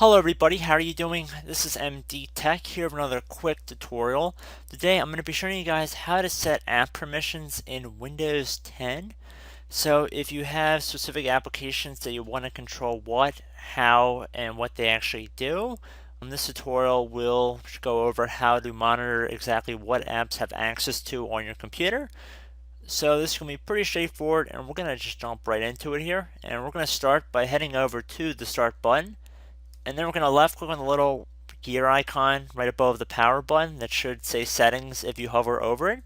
Hello everybody, how are you doing? This is MD Tech here with another quick tutorial. Today I'm going to be showing you guys how to set app permissions in Windows 10. So if you have specific applications that you want to control what, how, and what they actually do, this tutorial will go over how to monitor exactly what apps have access to on your computer. So this is going to be pretty straightforward, and we're going to just jump right into it here. And we're going to start by heading over to the Start button. And then we're going to left click on the little gear icon right above the power button that should say settings if you hover over it.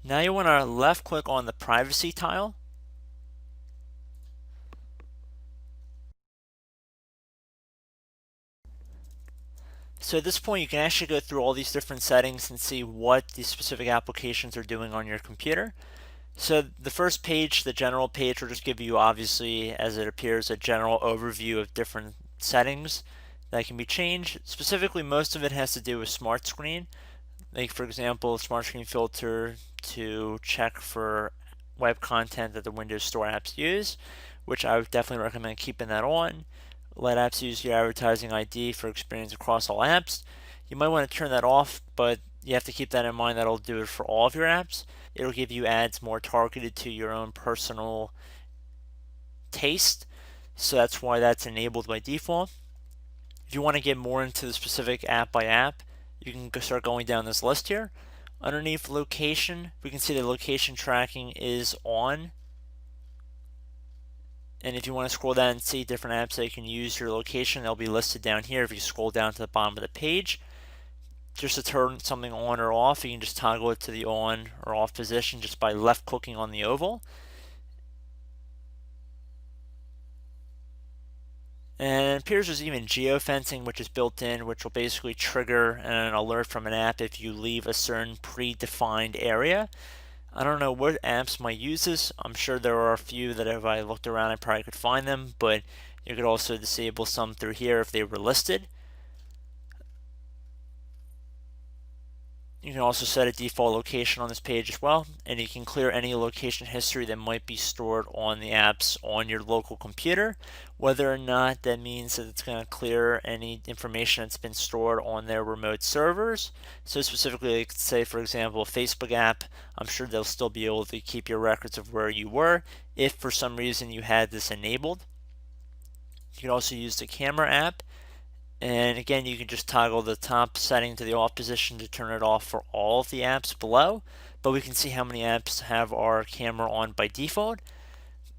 Now you want to left click on the privacy tile. So at this point you can actually go through all these different settings and see what these specific applications are doing on your computer. So the first page, the general page, will just give you, obviously, as it appears, a general overview of different settings that can be changed. Specifically, most of it has to do with smart screen. Like, for example, smart screen filter to check for web content that the Windows Store apps use, which I would definitely recommend keeping that on. Let apps use your advertising ID for experience across all apps. You might want to turn that off, but you have to keep that in mind. That'll do it for all of your apps. It'll give you ads more targeted to your own personal taste, so that's why that's enabled by default. If you want to get more into the specific app by app, you can start going down this list here. Underneath location, we can see the location tracking is on. And if you want to scroll down and see different apps that you can use your location, they'll be listed down here if you scroll down to the bottom of the page. Just to turn something on or off, you can just toggle it to the on or off position just by left clicking on the oval. And it appears there's even geofencing, which is built in, which will basically trigger an alert from an app if you leave a certain predefined area. I don't know what apps might use this. I'm sure there are a few that if I looked around I probably could find them, but you could also disable some through here if they were listed. You can also set a default location on this page as well, and you can clear any location history that might be stored on the apps on your local computer. Whether or not that means that it's going to clear any information that's been stored on their remote servers. So specifically, like say for example, a Facebook app, I'm sure they'll still be able to keep your records of where you were if for some reason you had this enabled. You can also use the camera app. And again, you can just toggle the top setting to the off position to turn it off for all of the apps below. But we can see how many apps have our camera on by default.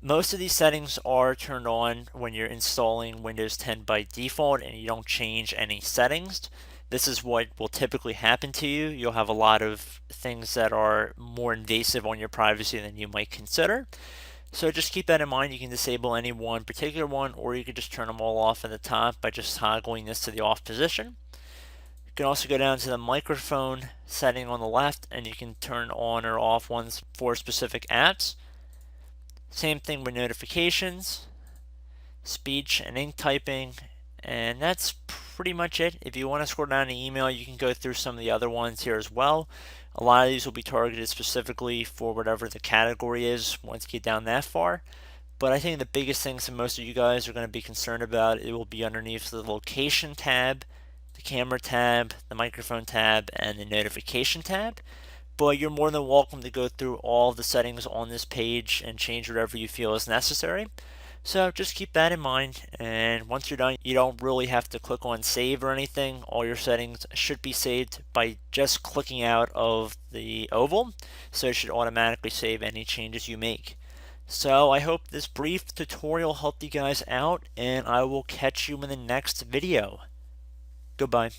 Most of these settings are turned on when you're installing Windows 10 by default and you don't change any settings. This is what will typically happen to you. You'll have a lot of things that are more invasive on your privacy than you might consider. So just keep that in mind. You can disable any one particular one, or you can just turn them all off at the top by just toggling this to the off position. You can also go down to the microphone setting on the left, and you can turn on or off ones for specific apps. Same thing with notifications, speech and ink typing, and that's pretty much it. If you want to scroll down to email, you can go through some of the other ones here as well. A lot of these will be targeted specifically for whatever the category is once you get down that far. But I think the biggest things that most of you guys are going to be concerned about, it will be underneath the location tab, the camera tab, the microphone tab, and the notification tab. But you're more than welcome to go through all the settings on this page and change whatever you feel is necessary. So just keep that in mind, and once you're done, you don't really have to click on save or anything. All your settings should be saved by just clicking out of the oval, so it should automatically save any changes you make. So I hope this brief tutorial helped you guys out, and I will catch you in the next video. Goodbye.